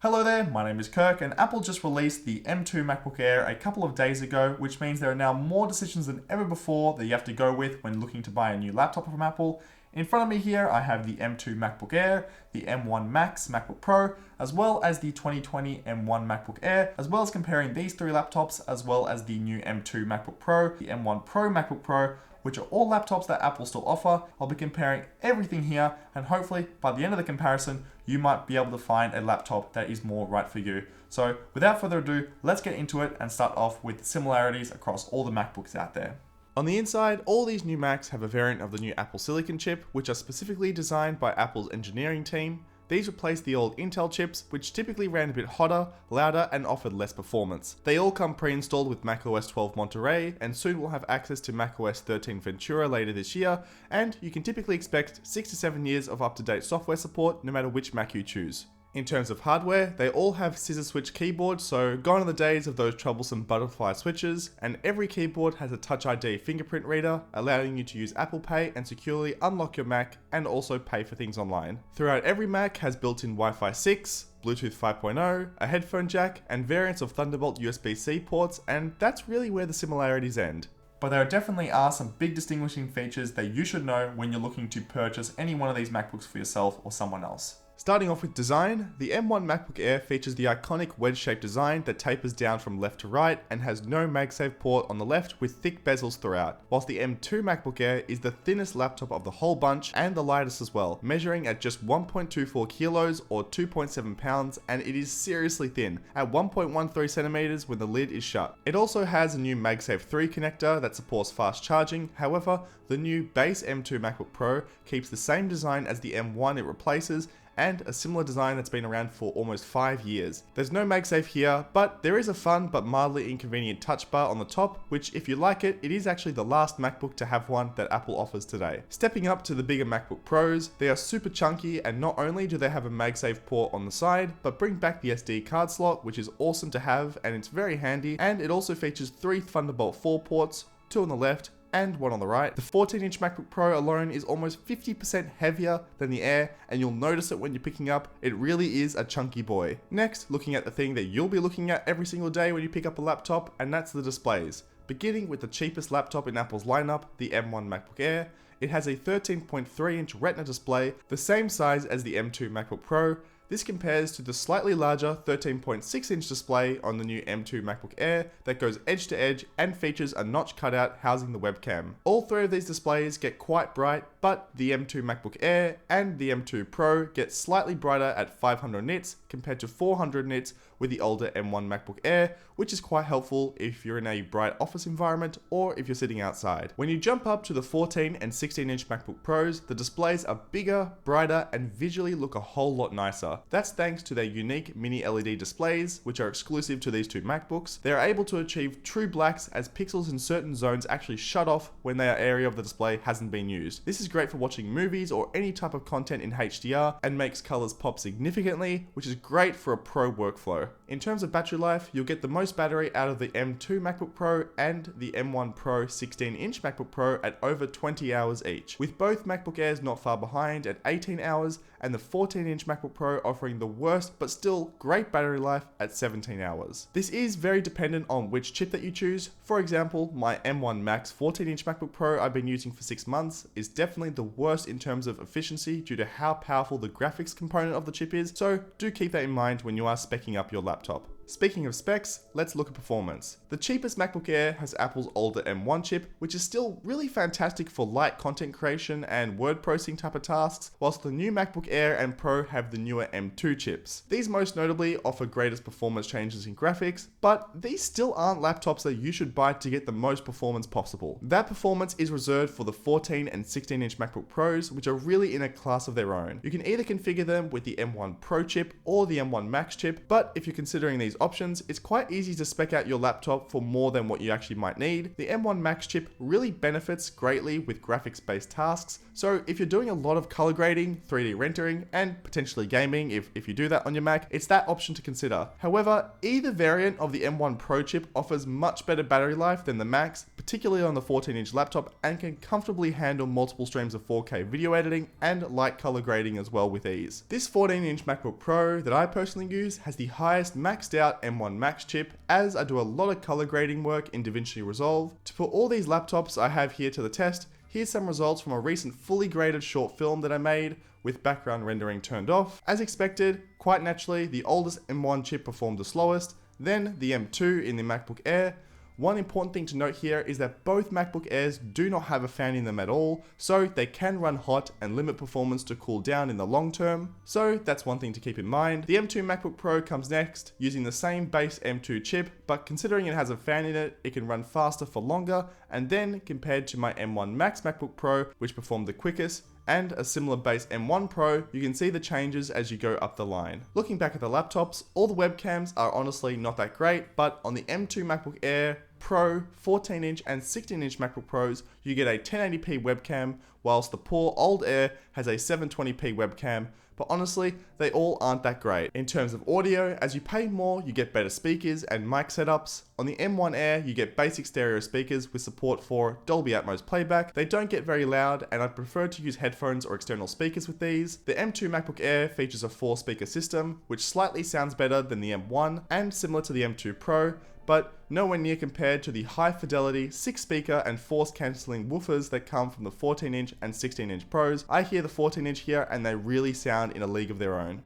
Hello there, my name is Kirk, and Apple just released the M2 MacBook Air a couple of days ago, which means there are now more decisions than ever before that you have to go with when looking to buy a new laptop from Apple. In front of me here, I have the M2 MacBook Air, the M1 Max MacBook Pro, as well as the 2020 M1 MacBook Air, as well as comparing these three laptops, as well as the new M2 MacBook Pro, the M1 Pro MacBook Pro, which are all laptops that Apple still offer. I'll be comparing everything here, and hopefully by the end of the comparison, you might be able to find a laptop that is more right for you. So without further ado, let's get into it and start off with the similarities across all the MacBooks out there. On the inside, all these new Macs have a variant of the new Apple Silicon chip, which are specifically designed by Apple's engineering team. These replace the old Intel chips, which typically ran a bit hotter, louder, and offered less performance. They all come pre-installed with macOS 12 Monterey, and soon we'll have access to macOS 13 Ventura later this year, and you can typically expect 6 to 7 years of up-to-date software support no matter which Mac you choose. In terms of hardware, they all have scissor switch keyboards, so gone are the days of those troublesome butterfly switches, and every keyboard has a Touch ID fingerprint reader, allowing you to use Apple Pay and securely unlock your Mac and also pay for things online. Throughout, every Mac has built-in Wi-Fi 6, Bluetooth 5.0, a headphone jack, and variants of Thunderbolt USB-C ports, and that's really where the similarities end. But there definitely are some big distinguishing features that you should know when you're looking to purchase any one of these MacBooks for yourself or someone else. Starting off with design, the M1 MacBook Air features the iconic wedge-shaped design that tapers down from left to right and has no MagSafe port on the left with thick bezels throughout, whilst the M2 MacBook Air is the thinnest laptop of the whole bunch and the lightest as well, measuring at just 1.24 kilos or 2.7 pounds, and it is seriously thin, at 1.13 centimeters when the lid is shut. It also has a new MagSafe 3 connector that supports fast charging. However, the new base M2 MacBook Pro keeps the same design as the M1 it replaces, and a similar design that's been around for almost 5 years. There's no MagSafe here, but there is a fun but mildly inconvenient touch bar on the top, which if you like it, it is actually the last MacBook to have one that Apple offers today. Stepping up to the bigger MacBook Pros, they are super chunky, and not only do they have a MagSafe port on the side, but bring back the SD card slot, which is awesome to have, and it's very handy, and it also features 3 Thunderbolt 4 ports, 2 on the left, and one on the right. The 14-inch MacBook Pro alone is almost 50% heavier than the Air, and you'll notice it when you're picking up. It really is a chunky boy. Next, looking at the thing that you'll be looking at every single day when you pick up a laptop, and that's the displays. Beginning with the cheapest laptop in Apple's lineup, the M1 MacBook Air. It has a 13.3-inch Retina display, the same size as the M2 MacBook Pro. This compares to the slightly larger 13.6-inch display on the new M2 MacBook Air that goes edge to edge and features a notch cutout housing the webcam. All three of these displays get quite bright, but the M2 MacBook Air and the M2 Pro get slightly brighter at 500 nits compared to 400 nits with the older M1 MacBook Air, which is quite helpful if you're in a bright office environment or if you're sitting outside. When you jump up to the 14 and 16-inch MacBook Pros, the displays are bigger, brighter, and visually look a whole lot nicer. That's thanks to their unique mini LED displays, which are exclusive to these two MacBooks. They are able to achieve true blacks as pixels in certain zones actually shut off when their area of the display hasn't been used. This is great for watching movies or any type of content in HDR and makes colors pop significantly, which is great for a pro workflow. In terms of battery life, you'll get the most battery out of the M2 MacBook Pro and the M1 Pro 16-inch MacBook Pro at over 20 hours each, with both MacBook Airs not far behind at 18 hours and the 14-inch MacBook Pro offering the worst but still great battery life at 17 hours. This is very dependent on which chip that you choose. For example, my M1 Max 14-inch MacBook Pro I've been using for 6 months is definitely the worst in terms of efficiency due to how powerful the graphics component of the chip is, so do keep that in mind when you are speccing up your laptop. Speaking of specs, let's look at performance. The cheapest MacBook Air has Apple's older M1 chip, which is still really fantastic for light content creation and word processing type of tasks, whilst the new MacBook Air and Pro have the newer M2 chips. These most notably offer greatest performance changes in graphics, but these still aren't laptops that you should buy to get the most performance possible. That performance is reserved for the 14 and 16-inch MacBook Pros, which are really in a class of their own. You can either configure them with the M1 Pro chip or the M1 Max chip, but if you're considering these these options, it's quite easy to spec out your laptop for more than what you actually might need. The M1 Max chip really benefits greatly with graphics-based tasks, so if you're doing a lot of color grading, 3D rendering, and potentially gaming, if you do that on your Mac, it's that option to consider. However, either variant of the M1 Pro chip offers much better battery life than the Max, particularly on the 14-inch laptop, and can comfortably handle multiple streams of 4K video editing and light color grading as well with ease. This 14-inch MacBook Pro that I personally use has the highest maxed out M1 Max chip, as I do a lot of color grading work in DaVinci Resolve. To put all these laptops I have here to the test, here's some results from a recent fully graded short film that I made with background rendering turned off. As expected, quite naturally, the oldest M1 chip performed the slowest, then the M2 in the MacBook Air. One important thing to note here is that both MacBook Airs do not have a fan in them at all, so they can run hot and limit performance to cool down in the long term. So that's one thing to keep in mind. The M2 MacBook Pro comes next, using the same base M2 chip, but considering it has a fan in it, it can run faster for longer, and then compared to my M1 Max MacBook Pro, which performed the quickest, and a similar base M1 Pro, you can see the changes as you go up the line. Looking back at the laptops, all the webcams are honestly not that great, but on the M2 MacBook Air Pro, 14-inch and 16-inch MacBook Pros, you get a 1080p webcam, whilst the poor old Air has a 720p webcam, but honestly, they all aren't that great. In terms of audio, as you pay more, you get better speakers and mic setups. On the M1 Air, you get basic stereo speakers with support for Dolby Atmos playback. They don't get very loud, and I prefer to use headphones or external speakers with these. The M2 MacBook Air features a 4-speaker system, which slightly sounds better than the M1 and similar to the M2 Pro, but nowhere near compared to the high fidelity 6-speaker and force cancelling woofers that come from the 14-inch and 16-inch Pros. I hear the 14-inch here and they really sound in a league of their own.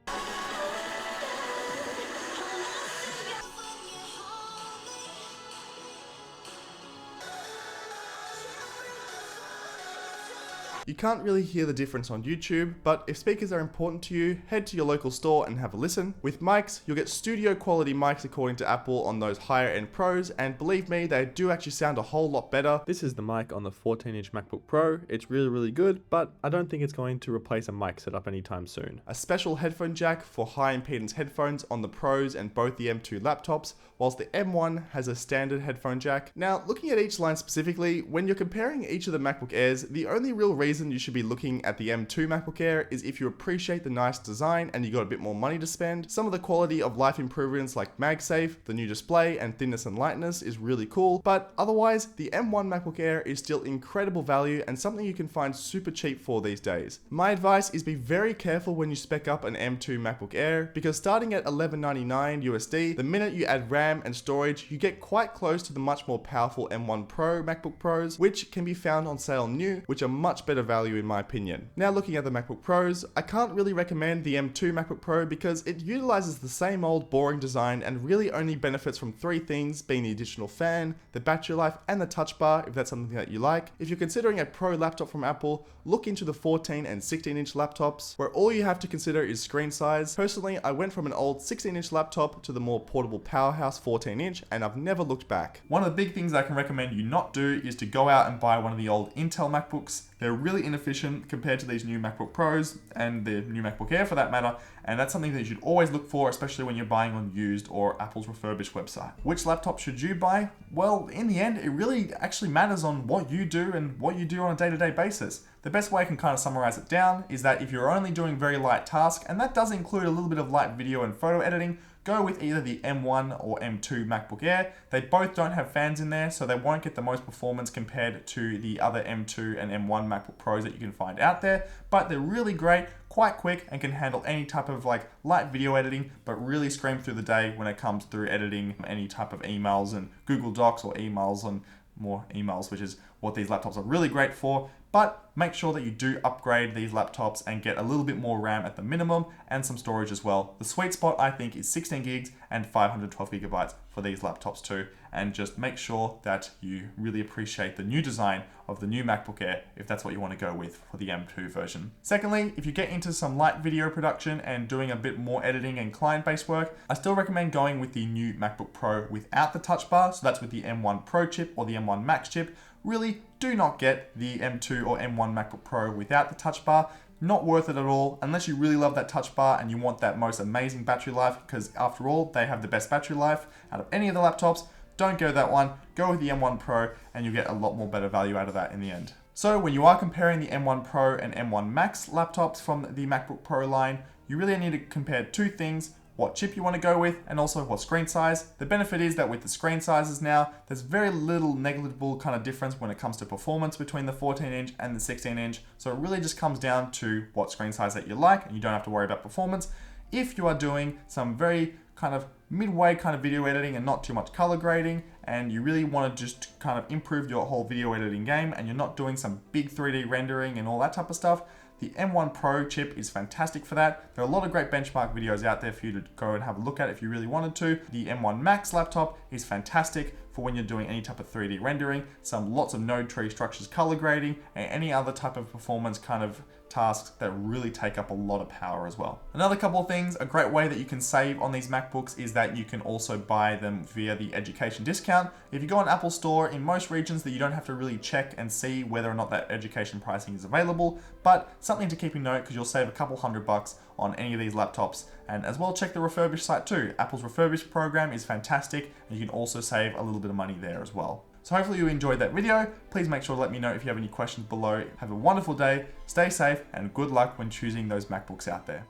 You can't really hear the difference on YouTube, but if speakers are important to you, head to your local store and have a listen. With mics, you'll get studio quality mics according to Apple on those higher end Pros, and believe me, they do actually sound a whole lot better. This is the mic on the 14-inch MacBook Pro. It's really good, but I don't think it's going to replace a mic setup anytime soon. A special headphone jack for high impedance headphones on the Pros and both the M2 laptops, whilst the M1 has a standard headphone jack. Now, looking at each line specifically, when you're comparing each of the MacBook Airs, the only real reason you should be looking at the M2 MacBook Air is if you appreciate the nice design and you got a bit more money to spend. Some of the quality of life improvements like MagSafe, the new display, and thinness and lightness is really cool, but otherwise, the M1 MacBook Air is still incredible value and something you can find super cheap for these days. My advice is be very careful when you spec up an M2 MacBook Air, because starting at $1199 USD, the minute you add RAM and storage, you get quite close to the much more powerful M1 Pro MacBook Pros, which can be found on sale new, which are much better value in my opinion. Now looking at the MacBook Pros, I can't really recommend the M2 MacBook Pro because it utilizes the same old boring design and really only benefits from 3 things, being the additional fan, the battery life, and the touch bar if that's something that you like. If you're considering a Pro laptop from Apple, look into the 14 and 16-inch laptops, where all you have to consider is screen size. Personally, I went from an old 16-inch laptop to the more portable powerhouse 14-inch, and I've never looked back. One of the big things I can recommend you not do is to go out and buy one of the old Intel MacBooks. They're really inefficient compared to these new MacBook Pros and the new MacBook Air for that matter, and that's something that you should always look for, especially when you're buying on used or Apple's refurbished website. Which laptop should you buy? Well, in the end, it really actually matters on what you do and what you do on a day-to-day basis. The best way I can kind of summarize it down is that if you're only doing very light tasks, and that does include a little bit of light video and photo editing, go with either the M1 or M2 MacBook Air. They both don't have fans in there, so they won't get the most performance compared to the other M2 and M1 MacBook Pros that you can find out there, but they're really great, quite quick, and can handle any type of like light video editing, but really scream through the day when it comes through editing any type of emails and Google Docs or emails and more emails, which is what these laptops are really great for. But make sure that you do upgrade these laptops and get a little bit more RAM at the minimum and some storage as well. The sweet spot I think is 16 gigs and 512 gigabytes for these laptops too. And just make sure that you really appreciate the new design of the new MacBook Air if that's what you want to go with for the M2 version. Secondly, if you get into some light video production and doing a bit more editing and client-based work, I still recommend going with the new MacBook Pro without the touch bar. So that's with the M1 Pro chip or the M1 Max chip. Really do not get the M2 or M1 MacBook Pro without the touch bar. not worth it at all unless you really love that touch bar and you want that most amazing battery life, because after all, they have the best battery life out of any of the laptops. Don't go that one, go with the M1 Pro and you'll get a lot more better value out of that in the end. So when you are comparing the M1 Pro and M1 Max laptops from the MacBook Pro line, you really need to compare two things: what chip you want to go with, and also what screen size. The benefit is that with the screen sizes now, there's very little negligible kind of difference when it comes to performance between the 14-inch and the 16-inch. So it really just comes down to what screen size that you like, and you don't have to worry about performance. If you are doing some very kind of midway kind of video editing and not too much color grading, and you really want to just kind of improve your whole video editing game, and you're not doing some big 3D rendering and all that type of stuff, the M1 Pro chip is fantastic for that. There are a lot of great benchmark videos out there for you to go and have a look at if you really wanted to. The M1 Max laptop is fantastic for when you're doing any type of 3D rendering, lots of node tree structures, color grading, and any other type of performance kind of tasks that really take up a lot of power as well. Another couple of things, a great way that you can save on these MacBooks is that you can also buy them via the education discount. If you go on Apple Store, in most regions that you don't have to really check and see whether or not that education pricing is available, but something to keep in note because you'll save a couple $100 on any of these laptops. And as well, check the refurbished site too. Apple's refurbished program is fantastic and you can also save a little bit of money there as well. So hopefully you enjoyed that video. Please make sure to let me know if you have any questions below. Have a wonderful day, stay safe, and good luck when choosing those MacBooks out there.